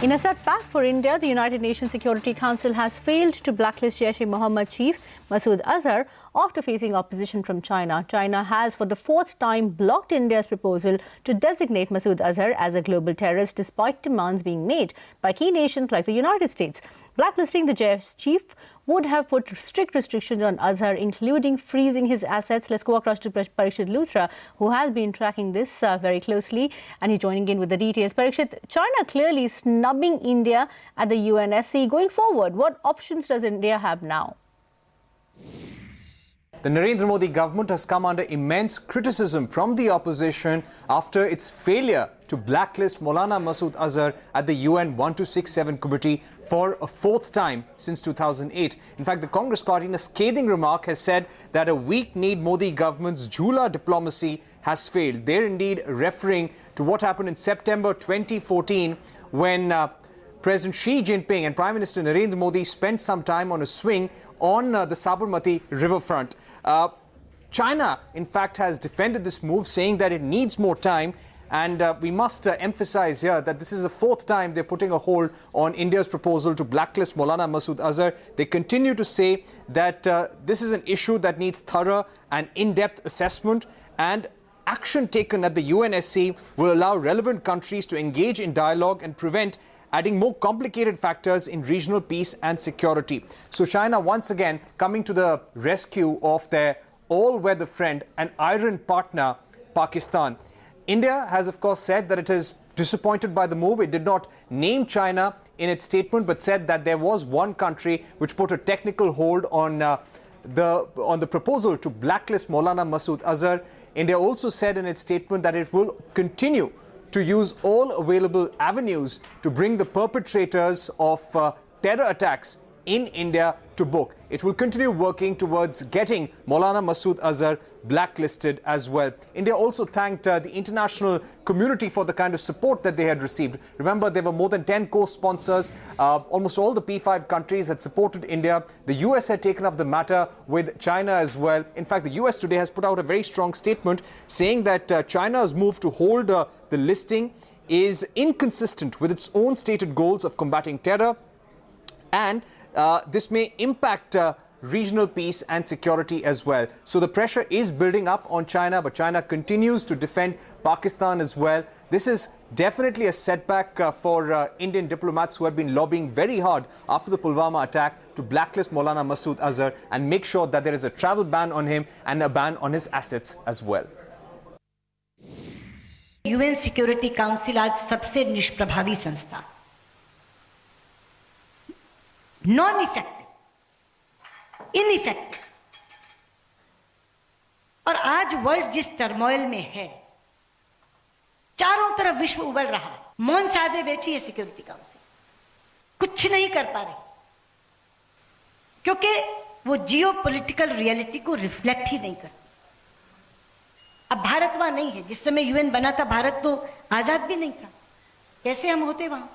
In a setback for India, the United Nations Security Council has failed to blacklist Jaish-e-Mohammed chief Masood Azhar after facing opposition from China. China has for the fourth time blocked India's proposal to designate Masood Azhar as a global terrorist despite demands being made by key nations like the United States. Blacklisting the Jaish chief would have put strict restrictions on Azhar, including freezing his assets. Let's go across to Parikshit Luthra, who has been tracking this very closely, and he's joining in with the details. Parikshit, China clearly snubbing India at the UNSC. Going forward, what options does India have now? The Narendra Modi government has come under immense criticism from the opposition after its failure to blacklist Maulana Masood Azhar at the UN 1267 committee for a fourth time since 2008. In fact, the Congress party in a scathing remark has said that a weak-kneed Modi government's Jhula diplomacy has failed. They're indeed referring to what happened in September 2014 when President Xi Jinping and Prime Minister Narendra Modi spent some time on a swing on the Sabarmati riverfront. China, in fact, has defended this move, saying that it needs more time. And we must emphasize here that this is the fourth time they're putting a hold on India's proposal to blacklist Maulana Masood Azhar. They continue to say that this is an issue that needs thorough and in-depth assessment, and action taken at the UNSC will allow relevant countries to engage in dialogue and prevent adding more complicated factors in regional peace and security. So China once again coming to the rescue of their all-weather friend and iron partner, Pakistan. India has of course said that it is disappointed by the move. It did not name China in its statement, but said that there was one country which put a technical hold on the proposal to blacklist Maulana Masood Azhar. India also said in its statement that it will continue to use all available avenues to bring the perpetrators of terror attacks in India to book. It will continue working towards getting Maulana Masood Azhar blacklisted as well. India also thanked the international community for the kind of support that they had received. Remember, there were more than 10 co-sponsors. Almost all the P5 countries had supported India. The US had taken up the matter with China as well. In fact, the US today has put out a very strong statement saying that China's move to hold the listing is inconsistent with its own stated goals of combating terror, and this may impact regional peace and security as well. So the pressure is building up on China, but China continues to defend Pakistan as well. This is definitely a setback for Indian diplomats who have been lobbying very hard after the Pulwama attack to blacklist Maulana Masood Azhar and make sure that there is a travel ban on him and a ban on his assets as well. UN Security Council आज सबसे निष्प्रभावी संस्था, non effective, ineffective, और आज world जिस turmoil में है, चारों तरफ विश्व उबल रहा है, मौन साधे बैठी है सिक्योरिटी काउंसिल, कुछ नहीं कर पा रही, क्योंकि वो जियो पॉलिटिकल रियलिटी को रिफ्लेक्ट ही नहीं करती। अब भारत वहां नहीं है। जिस समय यूएन बना था भारत तो आजाद भी नहीं था, कैसे हम होते वहां?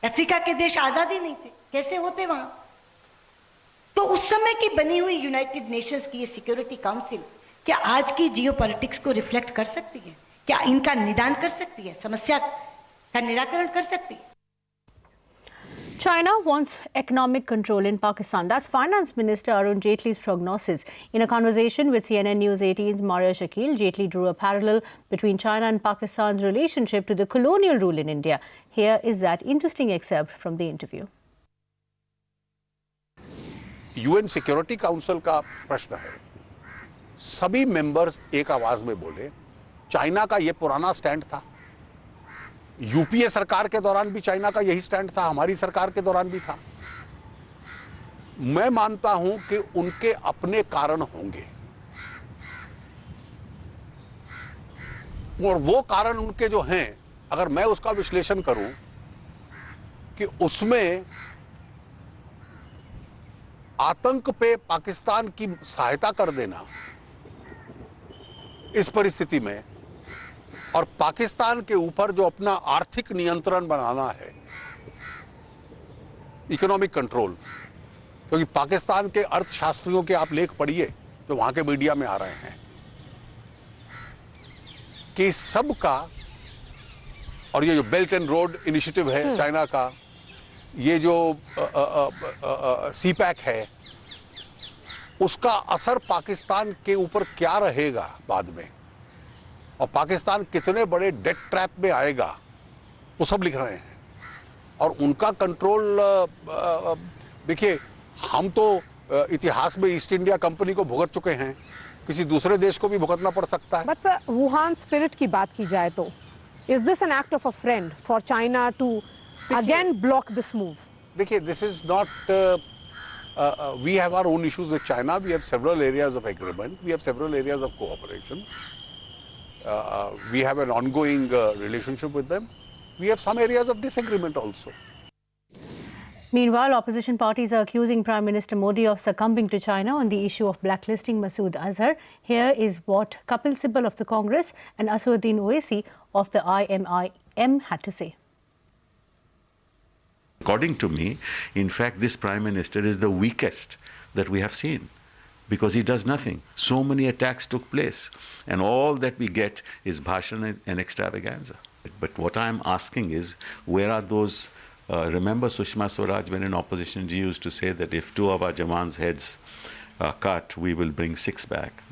अफ्रीका के देश आजाद ही नहीं थे, कैसे होते वहां? तो उस समय की बनी हुई यूनाइटेड नेशंस की ये सिक्योरिटी काउंसिल क्या आज की जियोपॉलिटिक्स को रिफ्लेक्ट कर सकती है? क्या इनका निदान कर सकती है? समस्या का निराकरण कर सकती है? China wants economic control in Pakistan. That's Finance Minister Arun Jaitley's prognosis. In a conversation with CNN News 18's Maria Shakil, Jaitley drew a parallel between China and Pakistan's relationship to the colonial rule in India. Here is that interesting excerpt from the interview. UN security council का प्रश्न है, सभी members एक आवाज में बोले China का यह पुराना स्टैंड था, यूपीए सरकार के दौरान भी चाइना का यही स्टैंड था, हमारी सरकार के दौरान भी था। मैं मानता हूं कि उनके अपने कारण होंगे और वो कारण उनके जो हैं, अगर मैं उसका विश्लेषण करूं कि उसमें आतंक पे पाकिस्तान की सहायता कर देना इस परिस्थिति में, और पाकिस्तान के ऊपर जो अपना आर्थिक नियंत्रण बनाना है, इकोनॉमिक कंट्रोल, क्योंकि पाकिस्तान के अर्थशास्त्रियों के आप लेख पढ़िए जो वहां के मीडिया में आ रहे हैं कि सब का और ये जो बेल्ट एंड रोड इनिशिएटिव है चाइना का, ये जो सीपैक है, उसका असर पाकिस्तान के ऊपर क्या रहेगा बाद में, और पाकिस्तान कितने बड़े डेट ट्रैप में आएगा, वो सब लिख रहे हैं। और उनका कंट्रोल, देखिए, हम तो इतिहास में ईस्ट इंडिया कंपनी को भुगत चुके हैं, किसी दूसरे देश को भी भुगतना पड़ सकता है। बट वुहान स्पिरिट की बात की जाए तो is this an act of a friend for China to again block this move? देखिए, this is not, we have our own issues with China. We have several areas of agreement. We have several areas of cooperation. We have an ongoing relationship with them. We have some areas of disagreement also. Meanwhile, opposition parties are accusing Prime Minister Modi of succumbing to China on the issue of blacklisting Masood Azhar. Here is what Kapil Sibal of the Congress and Aswaddin Owaisi of the IMIM had to say. According to me, in fact, this Prime Minister is the weakest that we have seen, because he does nothing. So many attacks took place, and all that we get is bhashan and extravaganza. But what I am asking is, where are those? Remember Sushma Swaraj, when in opposition, she used to say that if 2 of our Jawans' heads are cut, we will bring 6 back.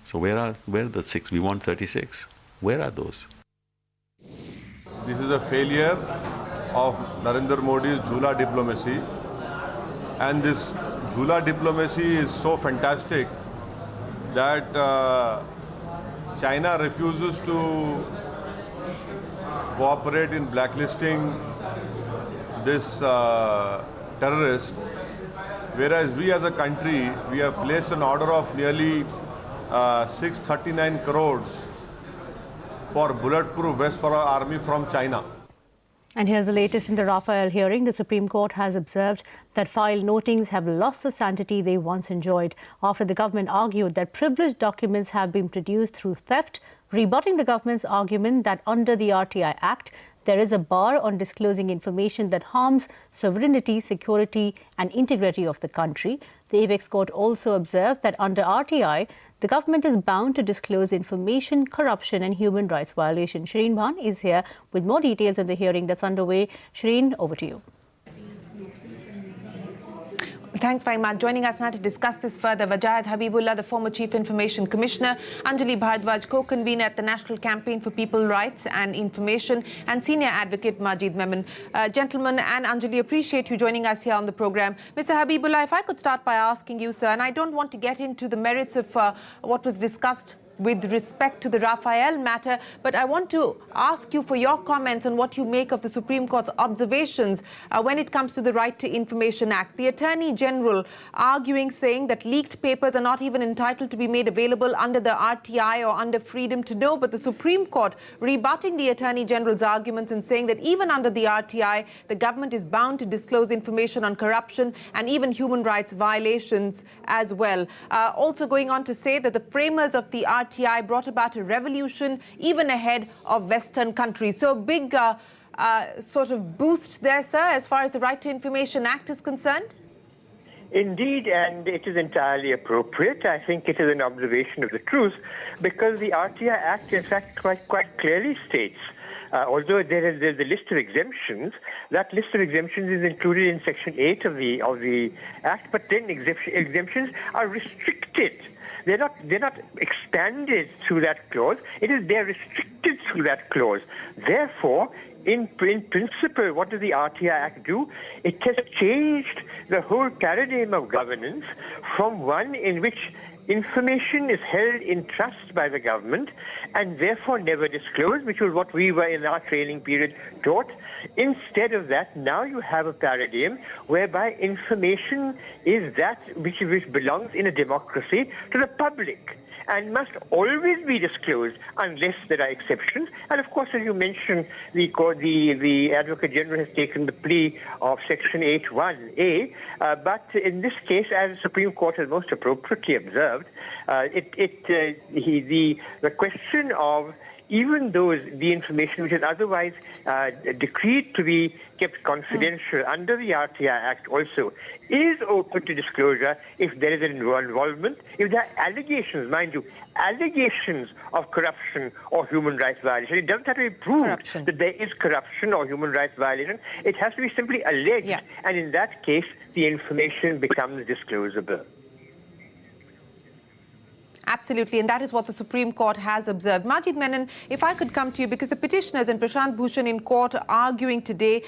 So where are the 6? We want 36. Where are those? This is a failure of Narendra Modi's Jhula diplomacy, and this Jhula diplomacy is so fantastic that China refuses to cooperate in blacklisting this terrorist, whereas we as a country, we have placed an order of nearly 639 crores for bulletproof vests for our army from China. And here's the latest in the Rafale hearing. The Supreme Court has observed that file notings have lost the sanctity they once enjoyed after the government argued that privileged documents have been produced through theft, rebutting the government's argument that under the RTI Act, there is a bar on disclosing information that harms sovereignty, security and integrity of the country. The Apex Court also observed that under RTI, the government is bound to disclose information, corruption and human rights violation. Shireen Bhan is here with more details on the hearing that's underway. Shireen, over to you. Thanks very much. Joining us now to discuss this further, Wajahat Habibullah, the former Chief Information Commissioner, Anjali Bhardwaj, co-convener at the National Campaign for People Rights and Information, and Senior Advocate Majid Memon. Gentlemen, and Anjali, appreciate you joining us here on the program. Mr. Habibullah, if I could start by asking you, sir, and I don't want to get into the merits of what was discussed with respect to the Rafale matter, but I want to ask you for your comments on what you make of the Supreme Court's observations when it comes to the Right to Information Act. The Attorney General arguing, saying that leaked papers are not even entitled to be made available under the RTI or under Freedom to Know, but the Supreme Court rebutting the Attorney General's arguments and saying that even under the RTI, the government is bound to disclose information on corruption and even human rights violations as well. Also going on to say that the framers of the RTI brought about a revolution even ahead of Western countries. So big sort of boost there, sir, as far as the Right to Information Act is concerned? Indeed, and it is entirely appropriate. I think it is an observation of the truth, because the RTI Act, in fact, quite clearly states, although there's a list of exemptions, that list of exemptions is included in Section 8 of the Act, but then exemptions are restricted. They're not expanded through that clause. They're restricted through that clause. Therefore, in principle, what does the RTI Act do? It has changed the whole paradigm of governance from one in which information is held in trust by the government and therefore never disclosed, which was what we were in our training period taught. Instead of that, now you have a paradigm whereby information is that which belongs in a democracy to the public and must always be disclosed unless there are exceptions. And of course, as you mentioned, the Advocate General has taken the plea of Section 8(1)(a), but in this case, as the Supreme Court has most appropriately observed, the question of even the information which is otherwise decreed to be kept confidential under the RTI Act also is open to disclosure if there is an involvement, if there are allegations, mind you, allegations of corruption or human rights violation. It doesn't have to be proved that there is corruption or human rights violation. It has to be simply alleged, and in that case, the information becomes disclosable. Absolutely, and that is what the Supreme Court has observed. Majid Menon, if I could come to you, because the petitioners and Prashant Bhushan in court are arguing today,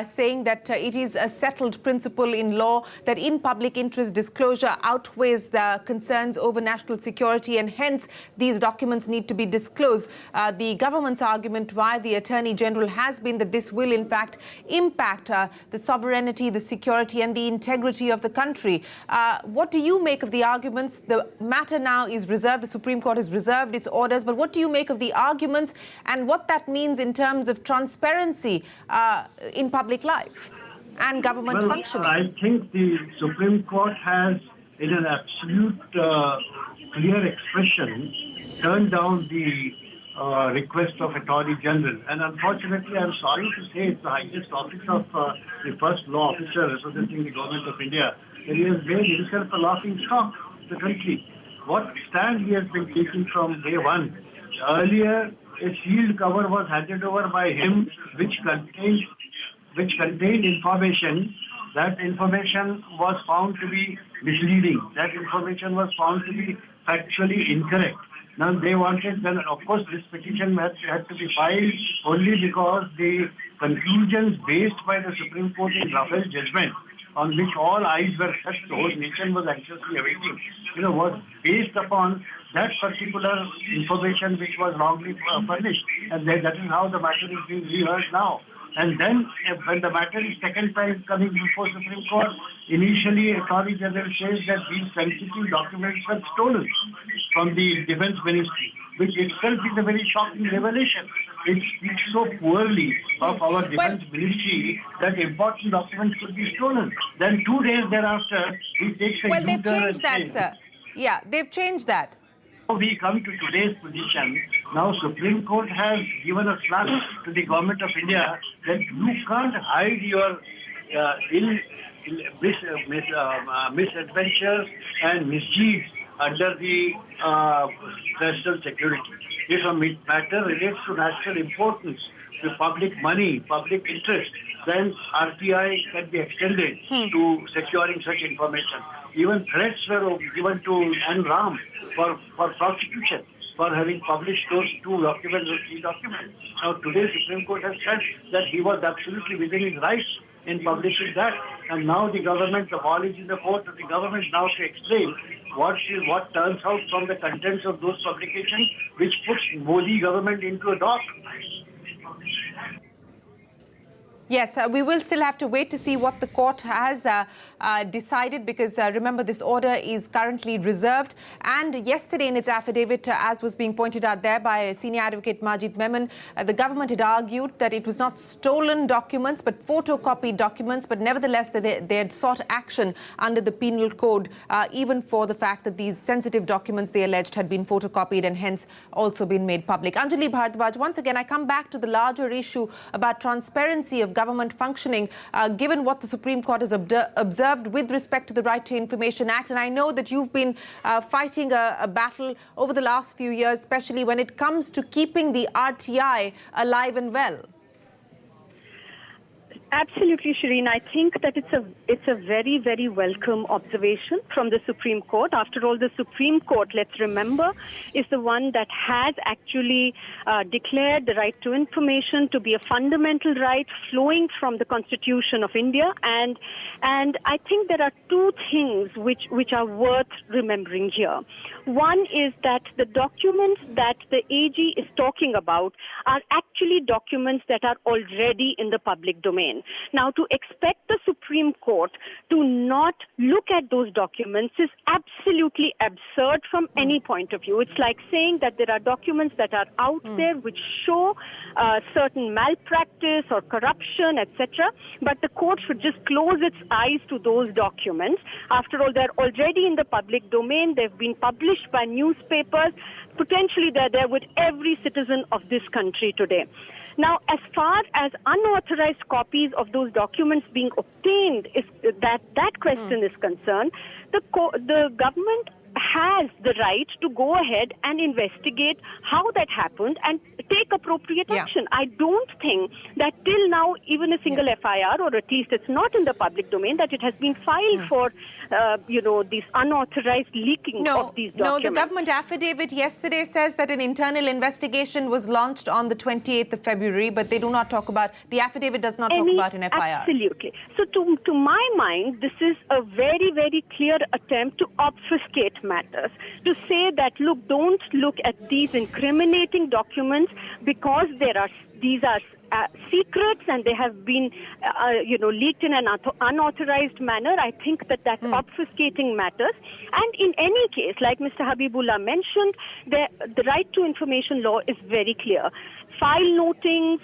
saying that it is a settled principle in law that in public interest disclosure outweighs the concerns over national security, and hence these documents need to be disclosed. The government's argument via the Attorney General has been that this will in fact impact the sovereignty, the security and the integrity of the country. What do you make of the arguments? The matter now is reserved. The Supreme Court has reserved its orders. But what do you make of the arguments and what that means in terms of transparency in public life and government functioning? I think the Supreme Court has, in an absolute clear expression, turned down the request of Attorney General. And unfortunately, I'm sorry to say, it's the highest office of the first law officer representing the government of India, that he has made himself a laughing stock of the country. What stand he has been taking from day one. Earlier, a sealed cover was handed over by him, which contained information. That information was found to be misleading. That information was found to be factually incorrect. Now they wanted, then of course this petition had to be filed only because the conclusions based by the Supreme Court in Rafale judgment, on which all eyes were set, the whole nation was anxiously awaiting, was based upon that particular information which was wrongly furnished. And that is how the matter is being reheard now. And then when the matter is second time coming before Supreme Court, initially Attorney General says that these sensitive documents were stolen from the Defense Ministry, which itself is a very shocking revelation. It speaks so poorly of our Defense Ministry that important documents could be stolen. Then 2 days thereafter, he takes a they've changed that, sir. Yeah, they've changed that. We come to today's position. Now Supreme Court has given a slap to the government of India that you can't hide your misadventures and misdeeds under the national security. If a matter relates to national importance, to public money, public interest, then RTI can be extended to securing such information. Even threats were given to NRAM for prosecution for having published those 2 documents or 3 documents. Now today Supreme Court has said that he was absolutely within his rights in publishing that, and now the government, the ball is in the court of the government now to explain what turns out from the contents of those publications, which puts Modi government into a dock. Yes, we will still have to wait to see what the court has decided, because remember, this order is currently reserved. And yesterday in its affidavit, as was being pointed out there by senior advocate Majid Menon, the government had argued that it was not stolen documents but photocopied documents, but nevertheless they had sought action under the penal code, even for the fact that these sensitive documents they alleged had been photocopied and hence also been made public. Anjali Bhardwaj, once again I come back to the larger issue about transparency of government functioning, given what the Supreme Court has observed with respect to the Right to Information Act. And I know that you've been fighting a battle over the last few years, especially when it comes to keeping the RTI alive and well. Absolutely, Shireen. I think that it's a very, very welcome observation from the Supreme Court. After all, the Supreme Court, let's remember, is the one that has actually declared the right to information to be a fundamental right flowing from the Constitution of India. And I think there are 2 things which are worth remembering here. One is that the documents that the AG is talking about are actually documents that are already in the public domain. information. Now, to expect the Supreme Court to not look at those documents is absolutely absurd from any point of view. It's like saying that there are documents that are out there which show certain malpractice or corruption, etc., but the court should just close its eyes to those documents. After all, they're already in the public domain. They've been published by newspapers. Potentially, they're there with every citizen of this country today. Now, as far as unauthorized copies of those documents being obtained, that question is concerned, the government has the right to go ahead and investigate how that happened and take appropriate action. I don't think that till now, even a single FIR, or at least it's not in the public domain, that it has been filed for, these unauthorized leaking of these documents. No, the government affidavit yesterday says that an internal investigation was launched on the 28th of February, but they do not talk about, the affidavit does not talk about an FIR. Absolutely. So to my mind, this is a very, very clear attempt to obfuscate matters, to say that, look, don't look at these incriminating documents because these are secrets and they have been, leaked in an unauthorized manner. I think that's obfuscating matters. And in any case, like Mr. Habibullah mentioned, the right to information law is very clear. File notings,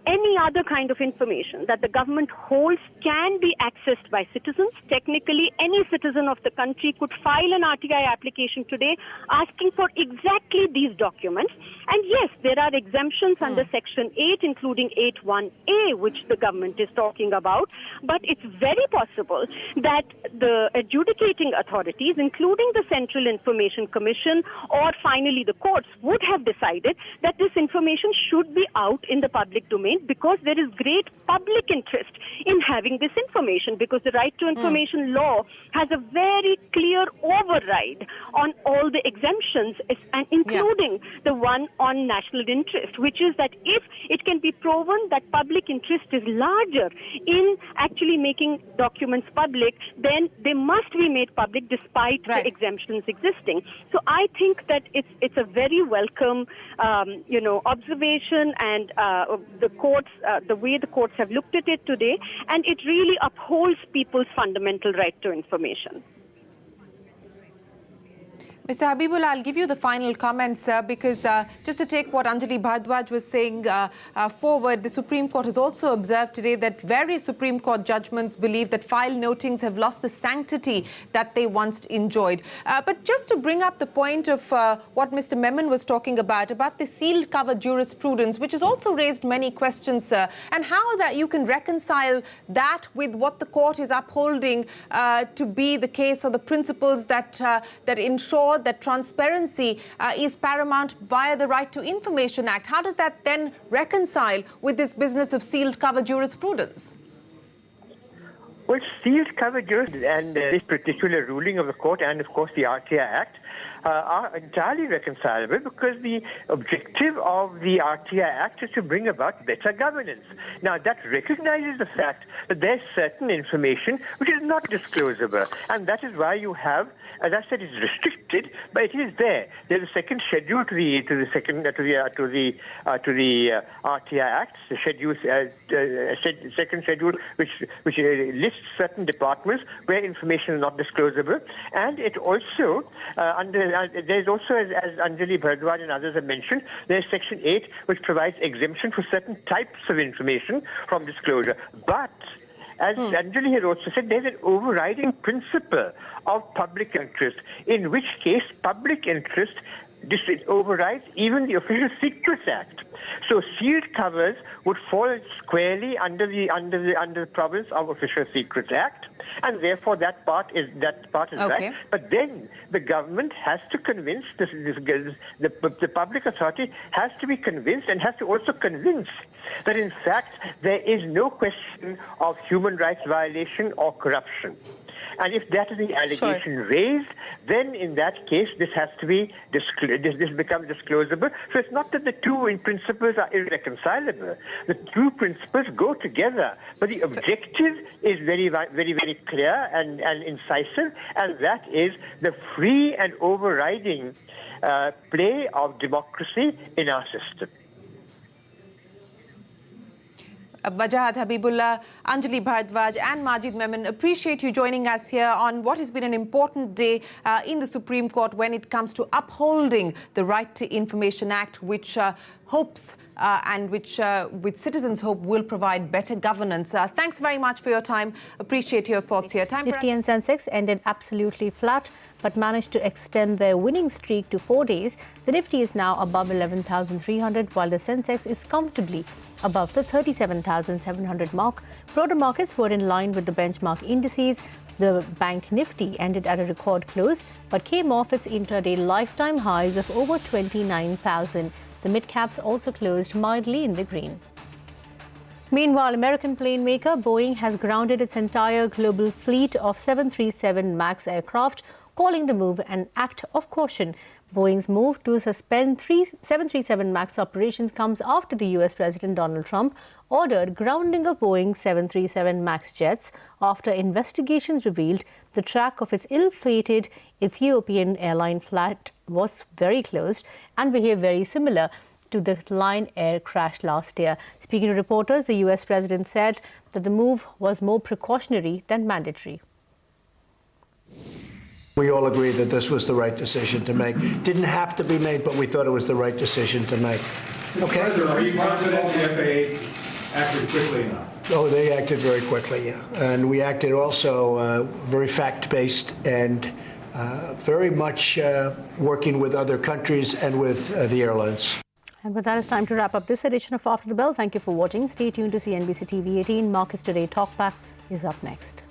any other kind of information that the government holds can be accessed by citizens. Technically, any citizen of the country could file an RTI application today asking for exactly these documents. And yes, there are exemptions under Section 8, including 8(1)A, which the government is talking about. But it's very possible that the adjudicating authorities, including the Central Information Commission or finally the courts, would have decided that this information should be out in the public domain because there is great public interest in having this information, because the right to information law has a very clear override on all the exemptions, and including the one on national interest, which is that if it can be proven that public interest is larger in actually making documents public, then they must be made public despite the exemptions existing. So I think that it's a very welcome, observation, and the courts, the way the courts have looked at it today, and it really upholds people's fundamental right to information. Mr. Habibullah, I'll give you the final comments because just to take what Anjali Bhardwaj was saying forward, the Supreme Court has also observed today that various Supreme Court judgments believe that file notings have lost the sanctity that they once enjoyed. But just to bring up the point of what Mr. Memon was talking about the sealed cover jurisprudence, which has also raised many questions, and how that you can reconcile that with what the court is upholding to be the case, or the principles that ensure that transparency is paramount via the Right to Information Act. How does that then reconcile with this business of sealed cover jurisprudence? Well, sealed cover jurisprudence and this particular ruling of the court, and of course the RTI Act, are entirely reconcilable, because the objective of the RTI Act is to bring about better governance. Now, that recognizes the fact that there's certain information which is not disclosable, and that is why you have, as I said, it's restricted, but it is there. There's a second schedule to the RTI Act, the schedule, second schedule, which lists certain departments where information is not disclosable, and it also there's also, as Anjali Bhardwaj and others have mentioned, there's Section 8, which provides exemption for certain types of information from disclosure. But as Anjali had also said, there's an overriding principle of public interest, in which case public interest overrides even the Official Secrets Act. So sealed covers would fall squarely under the province of Official Secrets Act, and therefore that part is right. But then the government has to convince the public authority has to be convinced, and has to also convince that in fact there is no question of human rights violation or corruption. And if that is the allegation raised, then in that case, this has to be this becomes disclosable. So it's not that the two principles are irreconcilable. The two principles go together, but the objective is very, very, very clear and incisive, and that is the free and overriding play of democracy in our system. Wajahat Habibullah, Anjali Bhardwaj and Majid Memon, appreciate you joining us here on what has been an important day in the Supreme Court when it comes to upholding the Right to Information Act, which hopes and which citizens hope will provide better governance. Thanks very much for your time. Appreciate your thoughts here. Nifty and Sensex ended absolutely flat but managed to extend their winning streak to 4 days. The Nifty is now above 11,300 while the Sensex is comfortably above the 37,700 mark. Broader markets were in line with the benchmark indices. The Bank Nifty ended at a record close but came off its intraday lifetime highs of over 29,000. The mid-caps also closed mildly in the green. Meanwhile, American plane maker Boeing has grounded its entire global fleet of 737 MAX aircraft, calling the move an act of caution. Boeing's move to suspend 737 MAX operations comes after the US President Donald Trump ordered grounding of Boeing's 737 MAX jets after investigations revealed the track of its ill-fated Ethiopian airline flight was very closed and behaved very similar to the Lion Air crash last year. Speaking to reporters, the US President said that the move was more precautionary than mandatory. We all agree that this was the right decision to make. Didn't have to be made, but we thought it was the right decision to make. Okay. President, are you confident the FAA acted quickly enough? Oh, they acted very quickly, yeah. And we acted also very fact-based and very much working with other countries and with the airlines. And with that, it's time to wrap up this edition of After the Bell. Thank you for watching. Stay tuned to CNBC TV18. Markets Today Talkback is up next.